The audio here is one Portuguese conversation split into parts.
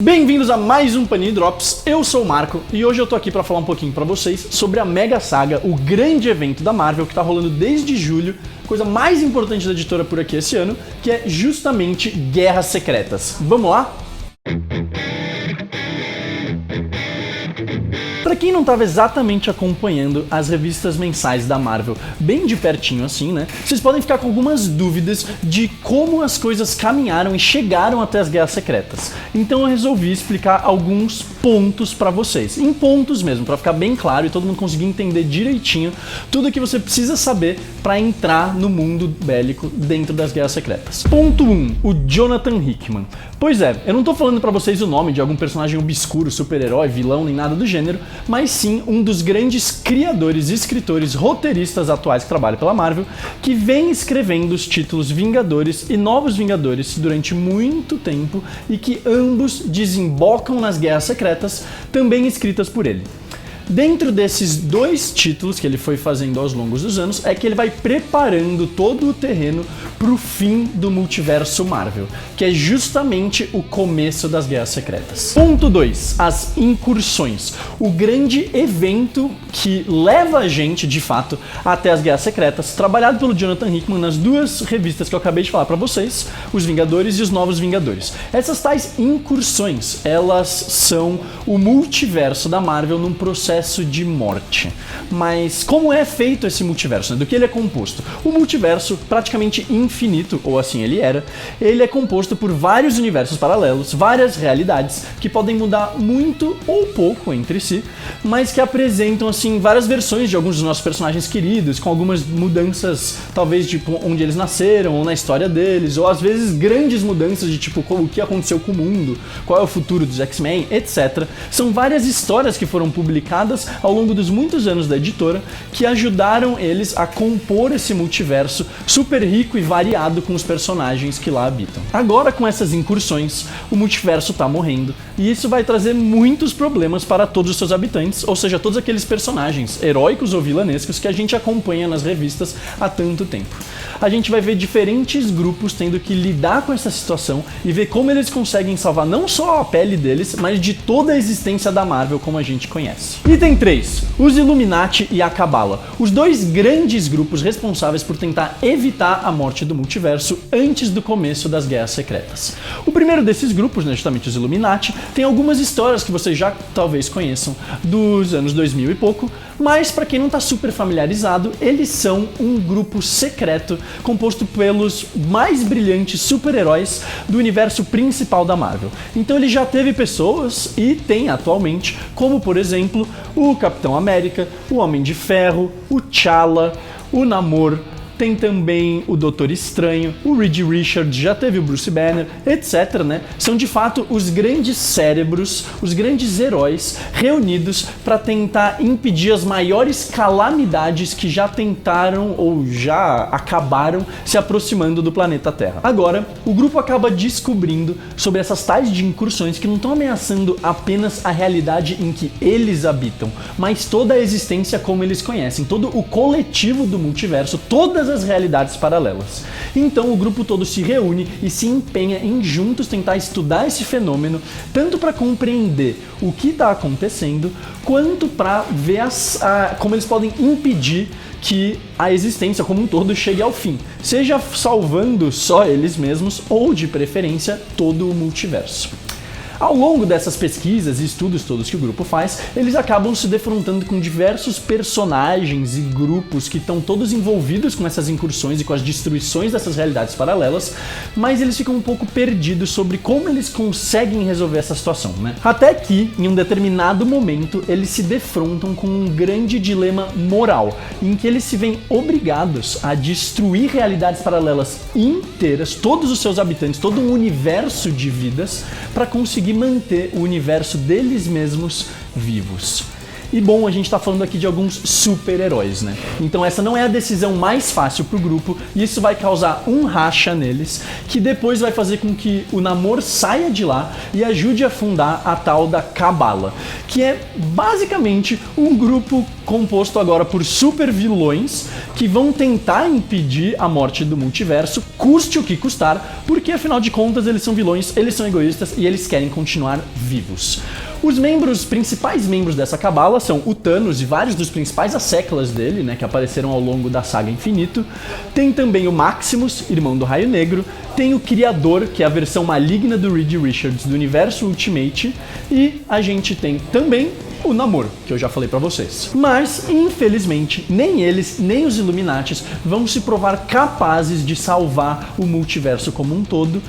Bem-vindos a mais um Panini Drops, eu sou o Marco e hoje eu tô aqui pra falar um pouquinho pra vocês sobre a Mega Saga, o grande evento da Marvel que tá rolando desde julho, coisa mais importante da editora por aqui esse ano, que é justamente Guerras Secretas. Vamos lá? Pra quem não estava exatamente acompanhando as revistas mensais da Marvel bem de pertinho assim, né? Vocês podem ficar com algumas dúvidas de como as coisas caminharam e chegaram até as Guerras Secretas. Então eu resolvi explicar alguns pontos pra vocês, em pontos mesmo, pra ficar bem claro e todo mundo conseguir entender direitinho tudo que você precisa saber pra entrar no mundo bélico dentro das Guerras Secretas. Ponto 1, o Jonathan Hickman. Pois é, eu não tô falando pra vocês o nome de algum personagem obscuro, super-herói, vilão, nem nada do gênero, mas sim um dos grandes criadores, escritores, roteiristas atuais que trabalham pela Marvel, que vem escrevendo os títulos Vingadores e Novos Vingadores durante muito tempo e que ambos desembocam nas Guerras Secretas, também escritas por ele. Dentro desses dois títulos que ele foi fazendo aos longos dos anos, é que ele vai preparando todo o terreno para o fim do multiverso Marvel, que é justamente o começo das Guerras Secretas. Ponto 2, as incursões. O grande evento que leva a gente, de fato, até as Guerras Secretas, trabalhado pelo Jonathan Hickman nas duas revistas que eu acabei de falar para vocês, Os Vingadores e Os Novos Vingadores. Essas tais incursões, elas são o multiverso da Marvel num processo de morte. Mas como é feito esse multiverso? Né? Do que ele é composto? O multiverso, praticamente infinito, ou assim ele é composto por vários universos paralelos, várias realidades que podem mudar muito ou pouco entre si, mas que apresentam assim várias versões de alguns dos nossos personagens queridos, com algumas mudanças, talvez de onde eles nasceram, ou na história deles, ou às vezes grandes mudanças de tipo o que aconteceu com o mundo, qual é o futuro dos X-Men, etc. São várias histórias que foram publicadas ao longo dos muitos anos da editora que ajudaram eles a compor esse multiverso super rico e variado com os personagens que lá habitam. Agora, com essas incursões, o multiverso tá morrendo e isso vai trazer muitos problemas para todos os seus habitantes, ou seja, todos aqueles personagens heróicos ou vilanescos que a gente acompanha nas revistas há tanto tempo. A gente vai ver diferentes grupos tendo que lidar com essa situação e ver como eles conseguem salvar não só a pele deles, mas de toda a existência da Marvel como a gente conhece. Item 3. Os Illuminati e a Cabala. Os dois grandes grupos responsáveis por tentar evitar a morte do multiverso antes do começo das Guerras Secretas. O primeiro desses grupos, né, justamente os Illuminati, tem algumas histórias que vocês já talvez conheçam dos anos 2000 e pouco, mas para quem não está super familiarizado, eles são um grupo secreto composto pelos mais brilhantes super-heróis do universo principal da Marvel. Então ele já teve pessoas, e tem atualmente, como por exemplo o Capitão América, o Homem de Ferro, o T'Challa, o Namor, tem também o Doutor Estranho, o Reed Richards, já teve o Bruce Banner, etc, né? São de fato os grandes cérebros, os grandes heróis reunidos para tentar impedir as maiores calamidades que já tentaram ou já acabaram se aproximando do planeta Terra. Agora, o grupo acaba descobrindo sobre essas tais de incursões que não estão ameaçando apenas a realidade em que eles habitam, mas toda a existência como eles conhecem, todo o coletivo do multiverso, todas as realidades paralelas. Então o grupo todo se reúne e se empenha em juntos tentar estudar esse fenômeno, tanto para compreender o que está acontecendo, quanto para ver como eles podem impedir que a existência como um todo chegue ao fim, seja salvando só eles mesmos ou, de preferência, todo o multiverso. Ao longo dessas pesquisas e estudos todos que o grupo faz, eles acabam se defrontando com diversos personagens e grupos que estão todos envolvidos com essas incursões e com as destruições dessas realidades paralelas, mas eles ficam um pouco perdidos sobre como eles conseguem resolver essa situação, né? Até que, em um determinado momento, eles se defrontam com um grande dilema moral, em que eles se veem obrigados a destruir realidades paralelas inteiras, todos os seus habitantes, todo um universo de vidas, para conseguir manter o universo deles mesmos vivos. E bom, a gente tá falando aqui de alguns super-heróis, né? Então essa não é a decisão mais fácil pro grupo, e isso vai causar um racha neles, que depois vai fazer com que o Namor saia de lá e ajude a fundar a tal da Cabala, que é basicamente um grupo composto agora por super vilões que vão tentar impedir a morte do multiverso, custe o que custar, porque afinal de contas eles são vilões, eles são egoístas e eles querem continuar vivos. Os principais membros dessa cabala são o Thanos e vários dos principais asseclas dele, né, que apareceram ao longo da saga Infinito. Tem também o Maximus, irmão do Raio Negro. Tem o Criador, que é a versão maligna do Reed Richards do universo Ultimate. E a gente tem também o Namor, que eu já falei pra vocês. Mas, infelizmente, nem eles, nem os Illuminatis vão se provar capazes de salvar o multiverso como um todo.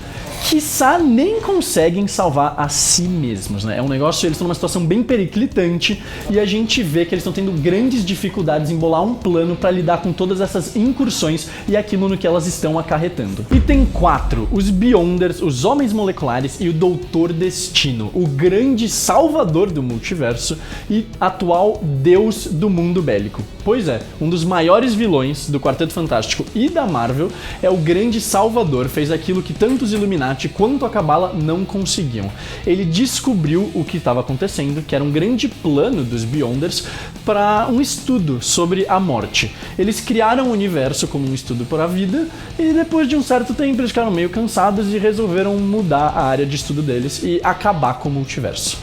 Quiçá nem conseguem salvar a si mesmos, né? É um negócio, eles estão numa situação bem periclitante e a gente vê que eles estão tendo grandes dificuldades em bolar um plano para lidar com todas essas incursões e aquilo no que elas estão acarretando. E tem 4, os Beyonders, os Homens Moleculares e o Doutor Destino, o grande salvador do multiverso e atual deus do mundo bélico. Pois é, um dos maiores vilões do Quarteto Fantástico e da Marvel é o grande salvador, fez aquilo que tantos Illuminati quanto a Cabala não conseguiam. Ele descobriu o que estava acontecendo, que era um grande plano dos Beyonders para um estudo sobre a morte. Eles criaram o universo como um estudo para a vida e depois de um certo tempo eles ficaram meio cansados e resolveram mudar a área de estudo deles e acabar com o multiverso.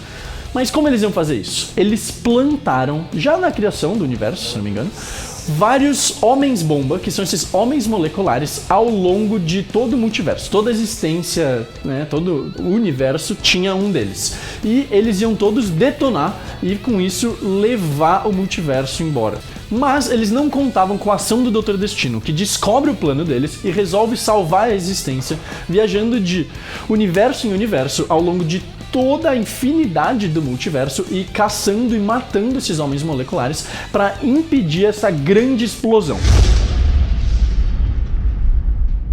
Mas como eles iam fazer isso? Eles plantaram, já na criação do universo, se não me engano, vários homens-bomba, que são esses homens moleculares, ao longo de todo o multiverso. Toda a existência, né, todo o universo tinha um deles. E eles iam todos detonar e, com isso, levar o multiverso embora. Mas eles não contavam com a ação do Doutor Destino, que descobre o plano deles e resolve salvar a existência, viajando de universo em universo ao longo de toda a infinidade do multiverso e caçando e matando esses homens moleculares para impedir essa grande explosão.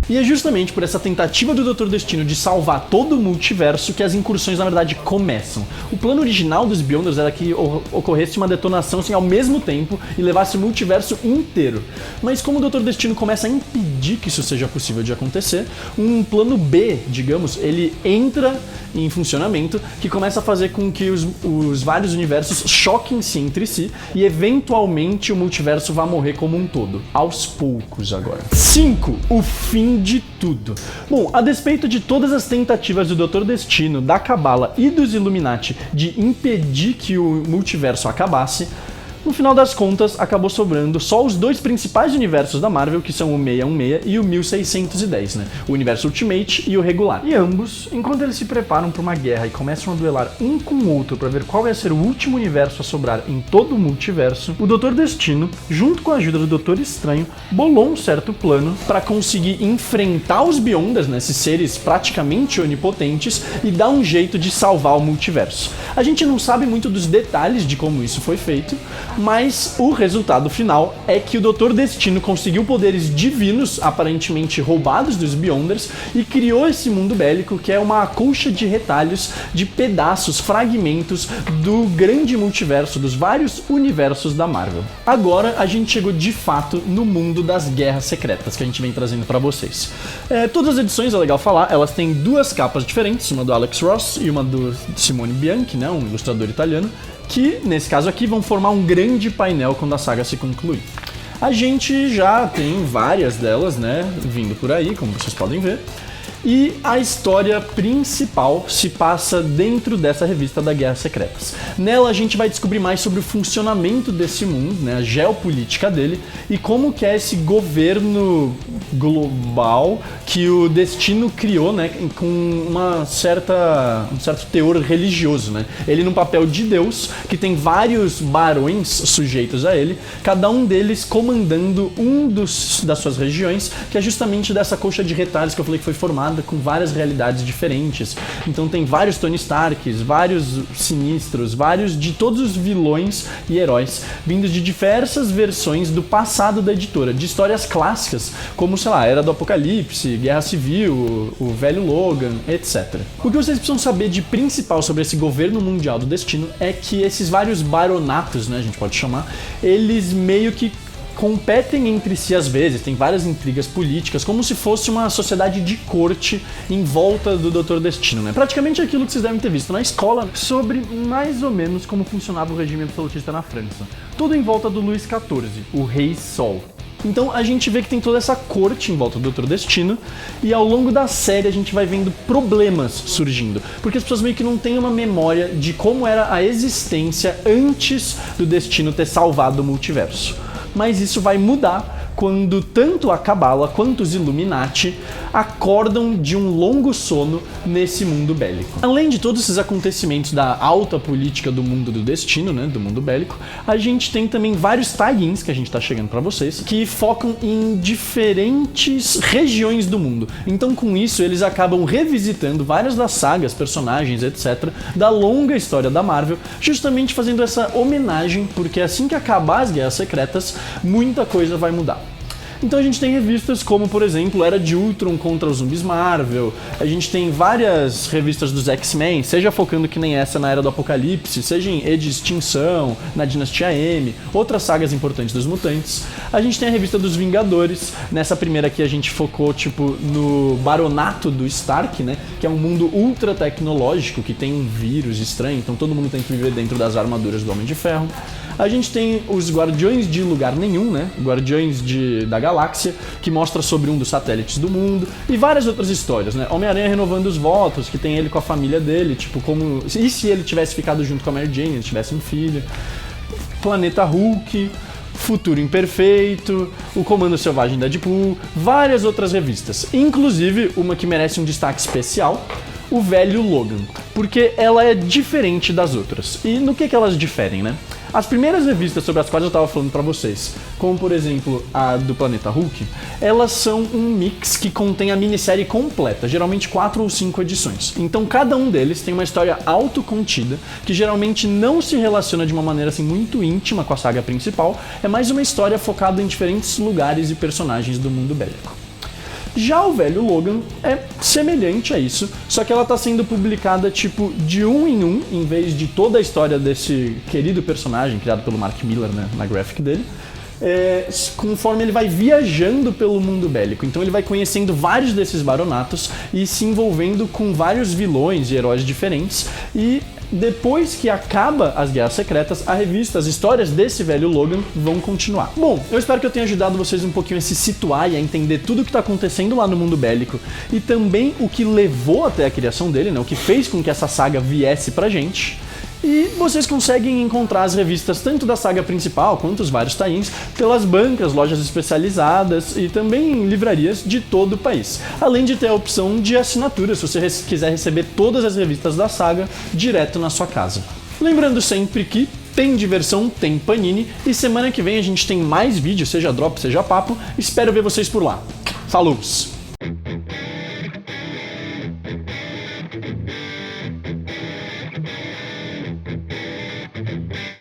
E é justamente por essa tentativa do Doutor Destino de salvar todo o multiverso que as incursões, na verdade, começam. O plano original dos Beyonders era que ocorresse uma detonação assim, ao mesmo tempo e levasse o multiverso inteiro. Mas como o Doutor Destino começa a impedir que isso seja possível de acontecer, um plano B, digamos, ele entra em funcionamento, que começa a fazer com que os vários universos choquem-se entre si e eventualmente o multiverso vá morrer como um todo, aos poucos agora. 5. O fim de tudo. Bom, a despeito de todas as tentativas do Doutor Destino, da Cabala e dos Illuminati de impedir que o multiverso acabasse, no final das contas, acabou sobrando só os dois principais universos da Marvel, que são o 616 e o 1610, né? O universo Ultimate e o regular. E ambos, enquanto eles se preparam para uma guerra e começam a duelar um com o outro para ver qual vai ser o último universo a sobrar em todo o multiverso, o Doutor Destino, junto com a ajuda do Doutor Estranho, bolou um certo plano para conseguir enfrentar os Beyonders, né? Esses seres praticamente onipotentes, e dar um jeito de salvar o multiverso. A gente não sabe muito dos detalhes de como isso foi feito, mas o resultado final é que o Doutor Destino conseguiu poderes divinos, aparentemente roubados dos Beyonders, e criou esse mundo bélico que é uma colcha de retalhos, de pedaços, fragmentos do grande multiverso, dos vários universos da Marvel. Agora a gente chegou de fato no mundo das guerras secretas que a gente vem trazendo pra vocês. Todas as edições, é legal falar, elas têm duas capas diferentes, uma do Alex Ross e uma do Simone Bianchi, né, um ilustrador italiano, que, nesse caso aqui, vão formar um grande painel quando a saga se concluir. A gente já tem várias delas, né, vindo por aí, como vocês podem ver. E a história principal se passa dentro dessa revista da Guerras Secretas. Nela a gente vai descobrir mais sobre o funcionamento desse mundo, né, a geopolítica dele, e como que é esse governo global que o Destino criou, né, com um certo teor religioso, né? Ele num papel de Deus, que tem vários barões sujeitos a ele, cada um deles comandando das suas regiões, que é justamente dessa colcha de retalhos que eu falei que foi formada misturada com várias realidades diferentes. Então tem vários Tony Starks, vários Sinistros, vários de todos os vilões e heróis, vindos de diversas versões do passado da editora, de histórias clássicas, como, sei lá, Era do Apocalipse, Guerra Civil, o Velho Logan, etc. O que vocês precisam saber de principal sobre esse governo mundial do destino é que esses vários baronatos, né, a gente pode chamar, eles meio que competem entre si às vezes, tem várias intrigas políticas, como se fosse uma sociedade de corte em volta do Dr. Destino, né? Praticamente aquilo que vocês devem ter visto na escola sobre mais ou menos como funcionava o regime absolutista na França. Tudo em volta do Luís XIV, o Rei Sol. Então a gente vê que tem toda essa corte em volta do Dr. Destino, e ao longo da série a gente vai vendo problemas surgindo, porque as pessoas meio que não têm uma memória de como era a existência antes do Destino ter salvado o multiverso. Mas isso vai mudar quando tanto a Cabala quanto os Illuminati acordam de um longo sono nesse mundo bélico. Além de todos esses acontecimentos da alta política do mundo do destino, né, do mundo bélico, a gente tem também vários tie-ins que a gente tá chegando pra vocês, que focam em diferentes regiões do mundo. Então com isso eles acabam revisitando várias das sagas, personagens, etc, da longa história da Marvel, justamente fazendo essa homenagem, porque assim que acabar as Guerras Secretas, muita coisa vai mudar. Então a gente tem revistas como, por exemplo, Era de Ultron contra os Zumbis Marvel, a gente tem várias revistas dos X-Men, seja focando que nem essa na Era do Apocalipse, seja em E de Extinção, na Dinastia M, outras sagas importantes dos mutantes. A gente tem a revista dos Vingadores, nessa primeira aqui a gente focou tipo no baronato do Stark, né, que é um mundo ultra tecnológico, que tem um vírus estranho, então todo mundo tem que viver dentro das armaduras do Homem de Ferro. A gente tem os Guardiões de Lugar Nenhum, né? Guardiões da Galáxia, que mostra sobre um dos satélites do mundo, e várias outras histórias, né? Homem-Aranha renovando os votos, que tem ele com a família dele, tipo, como... E se ele tivesse ficado junto com a Mary Jane, ele tivesse um filho? Planeta Hulk, Futuro Imperfeito, O Comando Selvagem da Deadpool, várias outras revistas. Inclusive, uma que merece um destaque especial, o Velho Logan, porque ela é diferente das outras. E no que elas diferem, né? As primeiras revistas sobre as quais eu estava falando para vocês, como por exemplo a do Planeta Hulk, elas são um mix que contém a minissérie completa, geralmente 4 ou 5 edições. Então cada um deles tem uma história autocontida, que geralmente não se relaciona de uma maneira assim muito íntima com a saga principal, é mais uma história focada em diferentes lugares e personagens do mundo bélico. Já o Velho Logan é semelhante a isso, só que ela está sendo publicada tipo de um em vez de toda a história desse querido personagem criado pelo Mark Millar, né, na graphic dele, conforme ele vai viajando pelo mundo bélico. Então ele vai conhecendo vários desses baronatos e se envolvendo com vários vilões e heróis diferentes, e depois que acaba as Guerras Secretas, a revista, as histórias desse Velho Logan vão continuar. Bom, eu espero que eu tenha ajudado vocês um pouquinho a se situar e a entender tudo o que está acontecendo lá no mundo bélico, e também o que levou até a criação dele, né, o que fez com que essa saga viesse pra gente. E vocês conseguem encontrar as revistas tanto da saga principal quanto os vários tie-ins pelas bancas, lojas especializadas e também em livrarias de todo o país. Além de ter a opção de assinatura, se você quiser receber todas as revistas da saga direto na sua casa. Lembrando sempre que tem diversão, tem Panini, e semana que vem a gente tem mais vídeos, seja drop, seja papo. Espero ver vocês por lá. Falou!